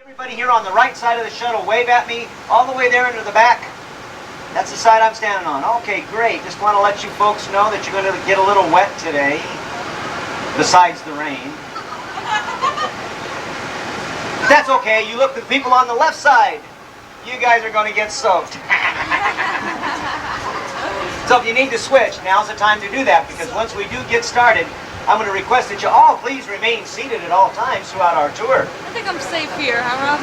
Everybody here on the right side of the shuttle, wave at me all the way there into the back. That's the side I'm standing on. Okay, great. Just want to let you folks know that you're going to get a little wet today, besides the rain. But that's okay. You look at the people on the left side. You guys are going to get soaked. So if you need to switch, now's the time to do that, because once we do get started, I'm going to request that you all please remain seated at all times throughout our tour. I think I'm safe here, huh, Rob?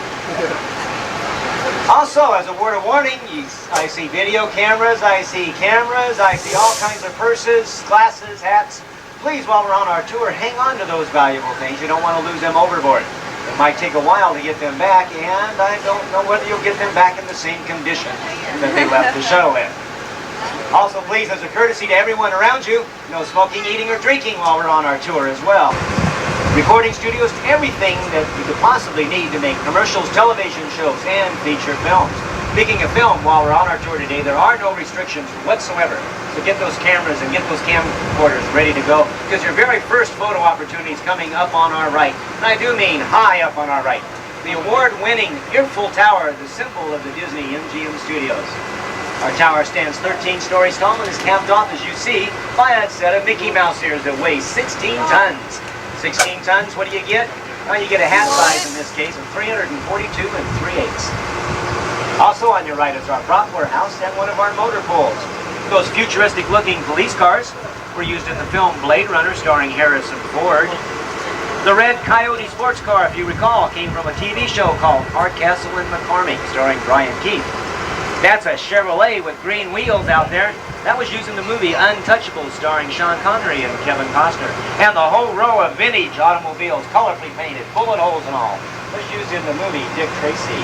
Also, as a word of warning, I see video cameras, I see all kinds of purses, glasses, hats. Please, while we're on our tour, hang on to those valuable things. You don't want to lose them overboard. It might take a while to get them back, and I don't know whether you'll get them back in the same condition that they left the shuttle in. Also, please, as a courtesy to everyone around you, no smoking, eating, or drinking while we're on our tour as well. Recording studios, everything that you could possibly need to make commercials, television shows, and feature films. Speaking of film, while we're on our tour today, there are no restrictions whatsoever. So get those cameras and get those camcorders ready to go, because your very first photo opportunity is coming up on our right. And I do mean high up on our right. The award-winning Earful Tower, the symbol of the Disney MGM studios. Our tower stands 13 stories tall and is capped off, as you see, by a set of Mickey Mouse ears that weigh 16 tons. 16 tons, what do you get? Well, you get a hat size in this case of 342 3/8. Also on your right is our prop warehouse and one of our motor pools. Those futuristic-looking police cars were used in the film Blade Runner starring Harrison Ford. The red Coyote sports car, if you recall, came from a TV show called Hardcastle and McCormick starring Brian Keith. That's a Chevrolet with green wheels out there. That was used in the movie Untouchables starring Sean Connery and Kevin Costner. And the whole row of vintage automobiles, colorfully painted, bullet holes and all, was used in the movie Dick Tracy.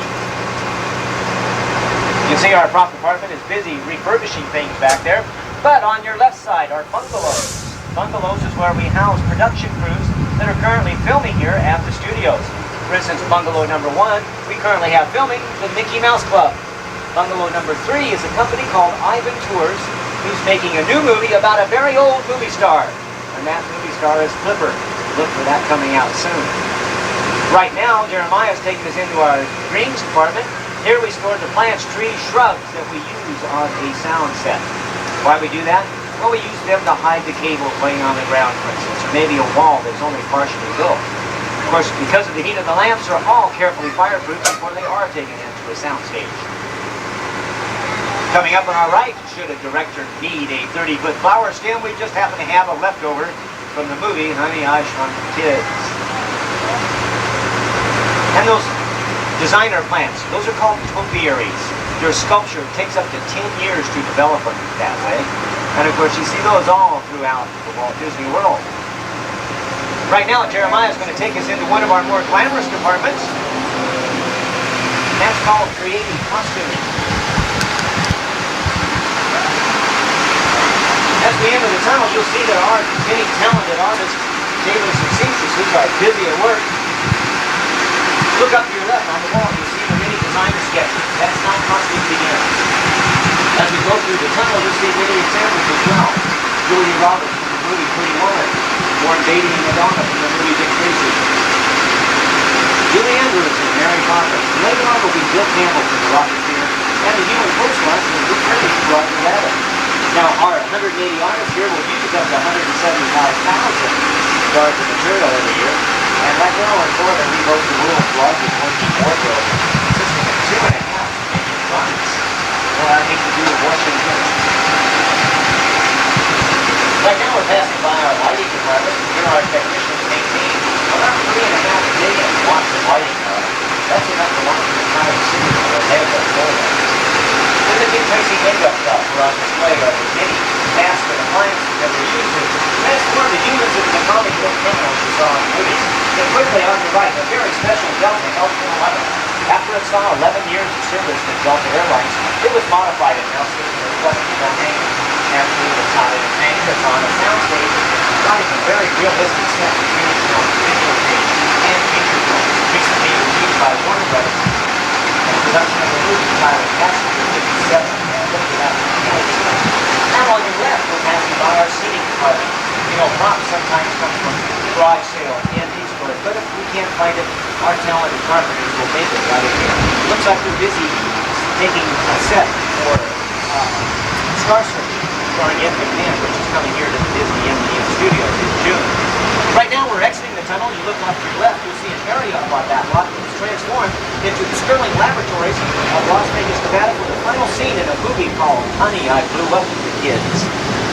You can see our prop department is busy refurbishing things back there. But on your left side are bungalows. Bungalows is where we house production crews that are currently filming here at the studios. For instance, bungalow number 1, we currently have filming the Mickey Mouse Club. Bungalow number 3 is a company called Ivan Tours, who's making a new movie about a very old movie star. And that movie star is Flipper. Look for that coming out soon. Right now, Jeremiah's taking us into our greens department. Here we store the plants, trees, shrubs that we use on a sound set. Why we do that? Well, we use them to hide the cables laying on the ground, for instance, or maybe a wall that's only partially built. Of course, because of the heat of the lamps, are all carefully fireproof before they are taken into a sound stage. Coming up on our right, should a director need a 30-foot flower stem, we just happen to have a leftover from the movie Honey, I Shrunk the Kids. And those designer plants, those are called topiaries. Their sculpture takes up to 10 years to develop them that way. And of course, you see those all throughout the Walt Disney World. Right now, Jeremiah is going to take us into one of our more glamorous departments. That's called creative costuming. As we enter the tunnel, you'll see that our many talented artists, tailors and seamstresses, are busy at work. Look up to your left on the wall, you'll see the many designer sketches. That's how costume begins. As we go through the tunnel, you'll see many examples as well. Julia Roberts from the movie Pretty Woman, Warren Beatty and Donna from the movie Dick Tracy. Julie Andrews and Mary Poppins. Later on will be Bill Campbell from the Rocketeer, and the human postmaster from Luke Perry from Roger Rabbit. Now, our 180 artists here will use up to 175,000 yards of material every year. And right now, in Florida, we host the world's largest working wardrobe, consisting of 2.5 million garments. Well, I hate to do with Washington. Right now, we're passing by our lighting department. Here, our technicians maintain about 3.5 million watts of lighting power. That's enough to launch an entire city with a head of Florida. Then the Dick Tracy makeup stuff for on display are the many masks and appliances that were used to transform the humans into the comic book criminals you saw in movies. And quickly on your right, a very special Delta L-11. After it saw 11 years of service with Delta Airlines, it was modified and now serves as a collectible domain. Naturally, it's not in a tank, it's on a soundstage, providing a very realistic set of traditional visual tapes and feature films. Recently reviewed by Warner Brothers. And the production of the movie titled Passenger 57 and looked at that. Now on your left, we're passing by our seating department. You know, props sometimes come from garage sale, antiques, or but if we can't find it, our talented carpenters will make it right again. Looks like they're busy taking a set for Star Search, starring Ed McMahon, which is coming here to the Disney MGM Studios in June. Right now we're exiting the tunnel. You look off to your left, you'll see an area up on that lot that's transformed into the Sterling Laboratories of Las Vegas, Nevada for the final scene in a movie called Honey, I Blew Up with the Kids.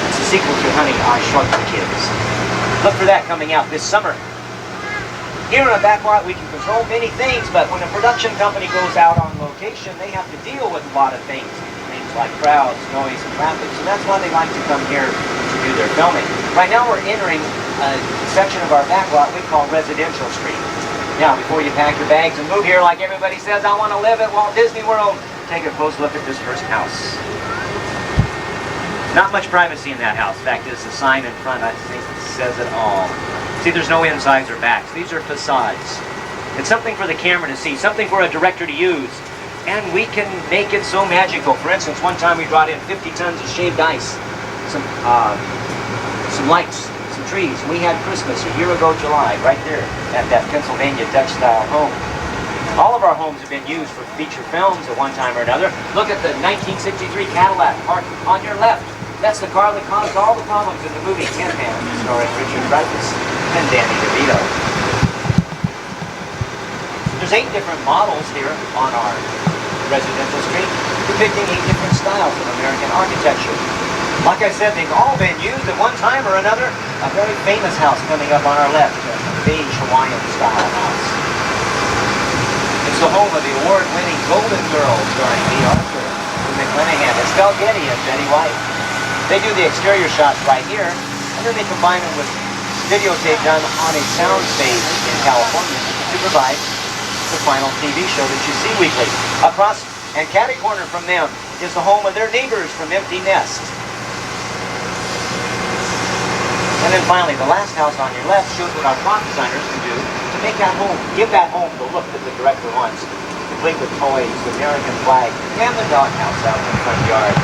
It's a sequel to Honey, I Shrunk the Kids. Look for that coming out this summer. Here in a Backlot we can control many things, but when a production company goes out on location, they have to deal with a lot of things. Things like crowds, noise, and traffic, so that's why they like to come here to do their filming. Right now we're entering a section of our backlot we call Residential Street. Now, before you pack your bags and move here like everybody says, I want to live at Walt Disney World, take a close look at this first house. Not much privacy in that house. In fact, there's a sign in front, I think, that says it all. See, there's no insides or backs. These are facades. It's something for the camera to see, something for a director to use. And we can make it so magical. For instance, one time we brought in 50 tons of shaved ice, some lights, some trees. We had Christmas a year ago July right there at that Pennsylvania Dutch-style home. All of our homes have been used for feature films at one time or another. Look at the 1963 Cadillac parked on your left. That's the car that caused all the problems in the movie Tin Man, starring Richard Dreyfuss and Danny DeVito. There's 8 different models here on our residential street, depicting 8 different styles of American architecture. Like I said, they've all been used at one time or another. A very famous house coming up on our left, a beige Hawaiian style house. It's the home of the award-winning Golden Girls, starring Lee Arthur, McClanahan, Estelle Getty, and Betty White. They do the exterior shots right here, and then they combine them with videotape done on a soundstage in California to provide the final TV show that you see weekly. Across and catty-corner from them is the home of their neighbors from Empty Nest. And then finally, the last house on your left shows what our prop designers can do to make that home, give that home the look that the director wants, complete with toys, the American flag, and the doghouse out in the front yard.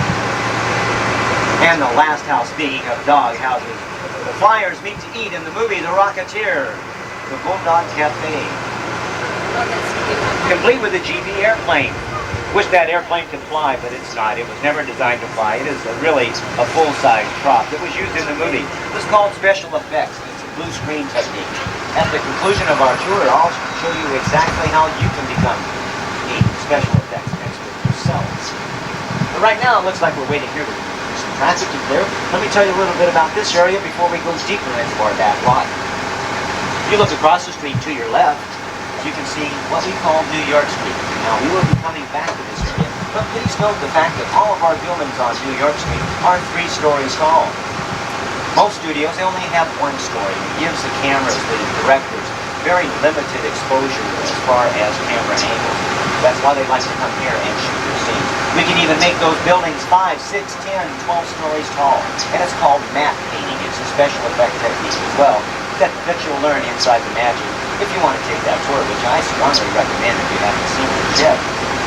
And the last house, speaking of dog houses, the Flyers meet to eat in the movie The Rocketeer, the Bulldog Cafe. Complete with a GP airplane. Wish that airplane could fly, but it's not. It was never designed to fly. It is really a full-size prop that was used in the movie. It was called special effects. It's a blue screen technique. At the conclusion of our tour, I'll show you exactly how you can become a special effects expert yourselves. But right now, it looks like we're waiting here to do some traffic to clear. Let me tell you a little bit about this area before we go deeper into our back lot. If you look across the street to your left, you can see what we call New York Street. Now, we will be coming back to this area, but please note the fact that all of our buildings on New York Street are 3 stories tall. Most studios, they only have 1 story. It gives the cameras, the directors, very limited exposure as far as camera angles. That's why they like to come here and shoot their scenes. We can even make those buildings 5, 6, 10, 12 stories tall. And it's called matte painting. It's a special effect technique as well that you'll learn inside the Magic if you want to take that tour, which I strongly recommend if you haven't seen it yet.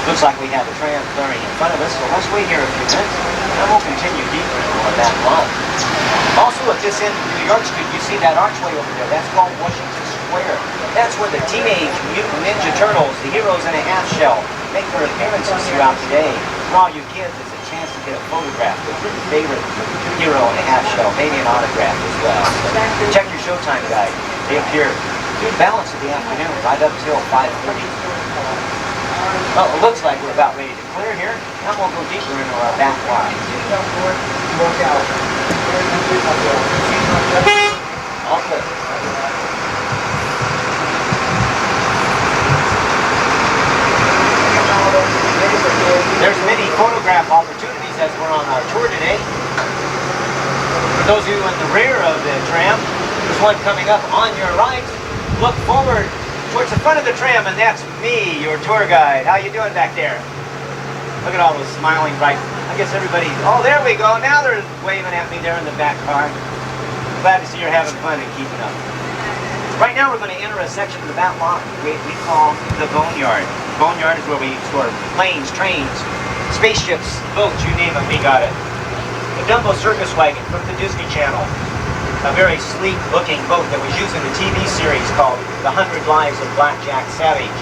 Looks like we have a tram clearing in front of us, so let's wait here a few minutes, and we'll continue deeper into our back lot. Also, at this end of New York Street, you see that archway over there. That's called Washington Square. That's where the Teenage Mutant Ninja Turtles, the heroes in a half shell, make their appearances throughout the day. For all you kids, it's a chance to get a photograph with your favorite hero in a half shell, maybe an autograph as well. So check your Showtime guide. They appear through the balance of the afternoon, right up till 5:30. Well, it looks like we're about ready to clear here. Now we'll go deeper into our back lot. All clear. There's many photograph opportunities as we're on our tour today. For those of you in the rear of the tram, there's one coming up on your right. Look forward towards the front of the tram, and that's me, your tour guide. How you doing back there? Look at all those smiling bright. I guess everybody, oh, there we go. Now they're waving at me there in the back car. Glad to see you're having fun and keeping up. Right now we're going to enter a section of the back lot we call the Boneyard. Boneyard is where we store planes, trains, spaceships, boats, you name it, we got it. The Dumbo circus wagon from the Disney Channel. a very sleek looking boat that was used in the TV series called The 100 Lives of Blackjack Savage.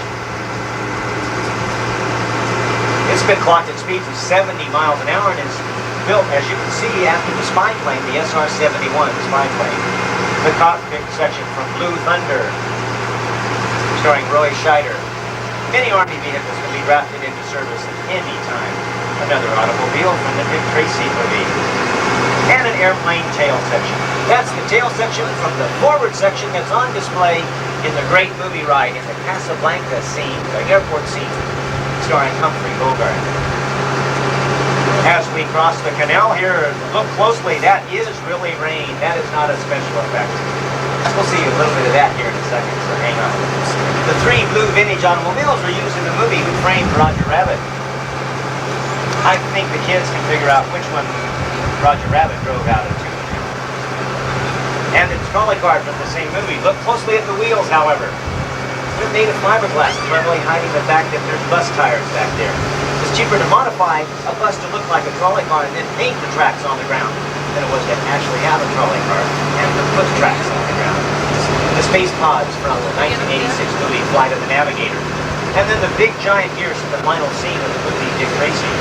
It's been clocked at speeds of 70 miles an hour and is built, as you can see, after the spy plane, the SR-71 spy plane. The cockpit section from Blue Thunder, starring Roy Scheider. Many Army vehicles can be drafted into service at any time. Another automobile from the Dick Tracy movie. And an airplane tail section. That's the tail section from the forward section that's on display in the great movie ride in the Casablanca scene, the airport scene, starring Humphrey Bogart. As we cross the canal here, look closely, that is really rain. That is not a special effect. We'll see a little bit of that here in a second, so hang on. The 3 blue vintage automobiles were used in the movie Who Framed Roger Rabbit. I think the kids can figure out which one Roger Rabbit drove out into. And it's trolley car from the same movie. Look closely at the wheels, however. They're made of fiberglass, cleverly hiding the fact that there's bus tires back there. It's cheaper to modify a bus to look like a trolley car and then paint the tracks on the ground than it was to actually have a trolley car and to put tracks on the ground. The space pods from the 1986 movie Flight of the Navigator. And then the big giant gears from the final scene of the movie Dick Tracy.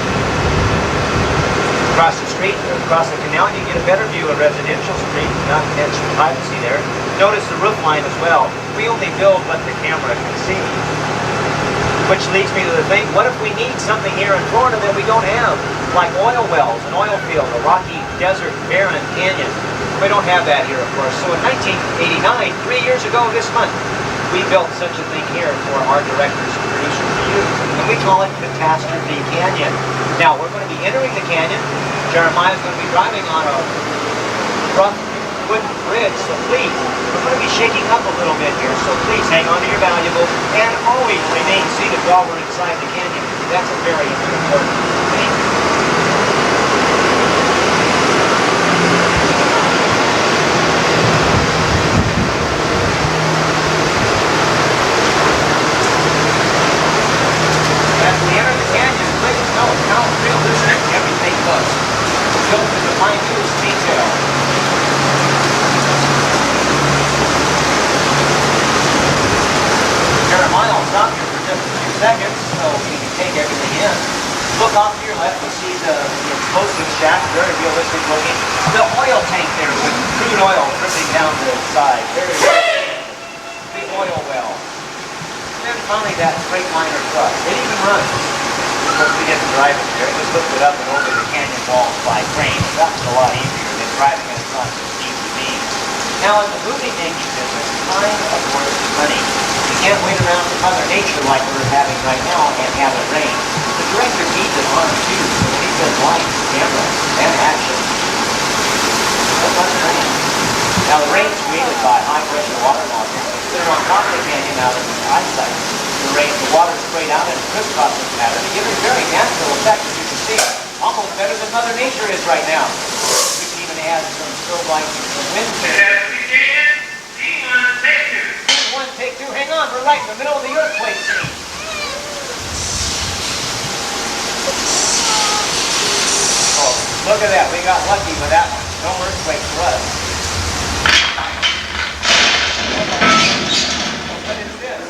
Across the street, or across the canal, you get a better view of residential street, not much privacy there. Notice the roof line as well. We only build what the camera can see. Which leads me to the thing, what if we need something here in Florida that we don't have? Like oil wells, an oil field, a rocky desert, barren canyon. We don't have that here, of course. So in 1989, 3 years ago this month, we built such a thing here for our directors and producers to use. And we call it Catastrophe Canyon. Now, we're going to be entering the canyon. Jeremiah's going to be driving on a rough wooden bridge, so please, we're going to be shaking up a little bit here, so please hang on to your valuables and always remain seated while we're inside the canyon. That's a very important thing. As we enter the canyon, please note how realistic everything looks. Built to the minutest detail. Jeremiah will stop here for just a few seconds so we can take everything in. Look off to your left, you see the explosive shack, very realistic looking. The oil tank there with crude oil dripping down the side. Very big oil well. And then finally that freight liner truck. It even runs. Of course, we didn't drive it there. It was lifted up and over the canyon walls by crane. That was a lot easier than driving it across the steep ravines. Now, in the movie making business, time, of course, is money. You can't wait around for Mother Nature like we're having right now and have it rain. The director needs it on too, so he says lights, camera, and action. Don't let it rain. Now, the rain is created by high-pressure water molecules that are on top of the canyon out of the eyesight. The water sprayed out in a crisscrossing pattern to give it a very natural effect, as you can see. Almost better than Mother Nature is right now. We can even add some strobe lights and some wind. D1, take 2. Hang on, we're right in the middle of the earthquake scene. Oh, look at that. We got lucky with that one. No earthquake for us. What is this?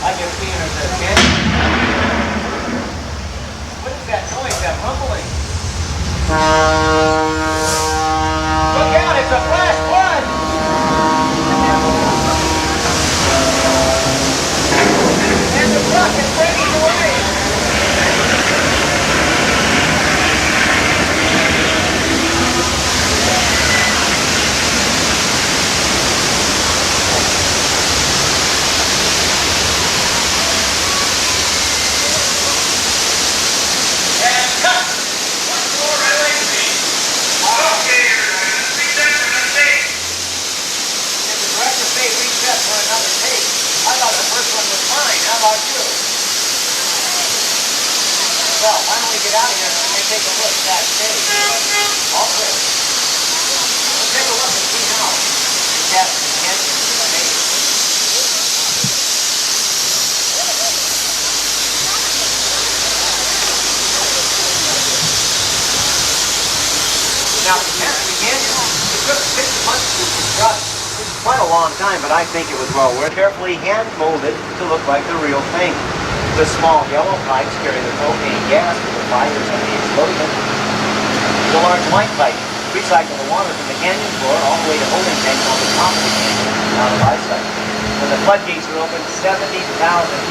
I can see it as a canyon. What is that noise, that rumbling? Look out, it's a flash flood! And the truck is breaking away! Well, why don't we get out of here and take a look at that stage? All clear. Let's take a look and see how the gas can get made. Now, the Kennitt Canyon, it took 6 months to construct. It's quite a long time, but I think it was well worth it. Carefully hand-molded to look like the real thing. The small yellow pipes carry the propane gas for the fires and the explosion. The large white pipe recycle the water from the canyon floor all the way to holding tanks on the top of the canyon out of eyesight. When the floodgates were opened, 70,000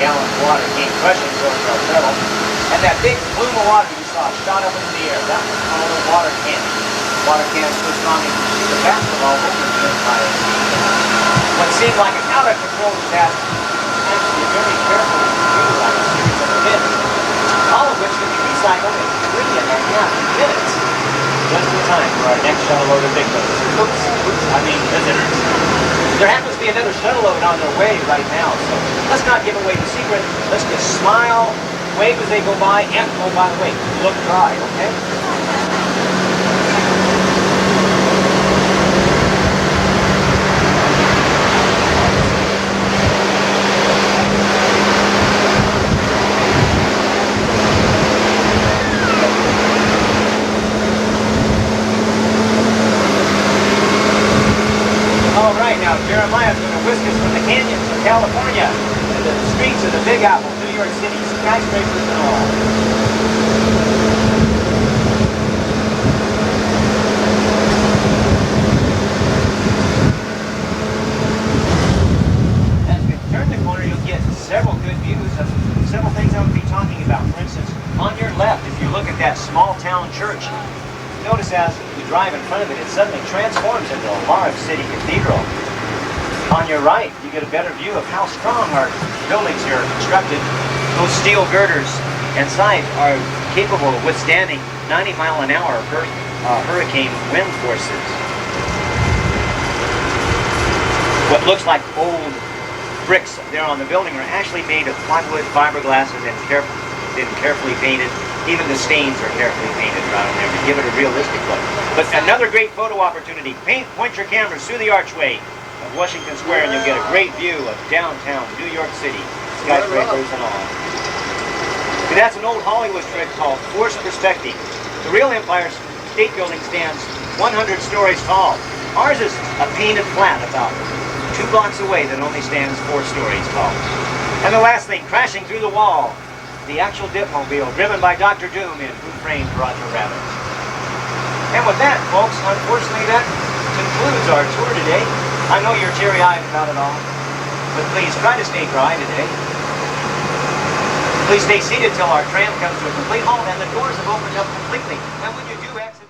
gallons of water came rushing towards our settle. And that big plume of water you saw shot up into the air, that was called a water cannon. Water cannons so strong you could shoot a basketball over the Empire. What seemed like an out-of-control disaster was actually very carefully utilized a series of events, all of which could be recycled in 3.5 minutes. Just in time for our next shuttle load of victims. Visitors. There happens to be another shuttle load on their way right now, so let's not give away the secret. Let's just smile, wave as they go by, and, oh, by the way, look dry, okay? Now, Jeremiah's going to whisk us from the canyons of California to the streets of the Big Apple, New York City, skyscrapers and all. As we turn the corner, you'll get several good views of several things I would be talking about. For instance, on your left, if you look at that small town church, notice as you drive in front of it, it suddenly transforms into a large city cathedral. On your right, you get a better view of how strong our buildings here are constructed. Those steel girders and sides are capable of withstanding 90-mile-an-hour hurricane wind forces. What looks like old bricks there on the building are actually made of plywood, fiberglasses, and carefully painted. Even the stains are carefully painted around there to give it a realistic look. But another great photo opportunity. Point your cameras through the archway of Washington Square and you'll get a great view of downtown New York City, skyscrapers and all. And that's an old Hollywood trick called forced perspective. The real Empire State Building stands 100 stories tall. Ours is a painted flat about 2 blocks away that only stands 4 stories tall. And the last thing, crashing through the wall, the actual dipmobile driven by Dr. Doom in Who Framed Roger Rabbit. And with that, folks, unfortunately that concludes our tour today. I know you're teary-eyed about it all, but please try to stay dry today. Please stay seated till our tram comes to a complete halt and the doors have opened up completely. And when you do exit...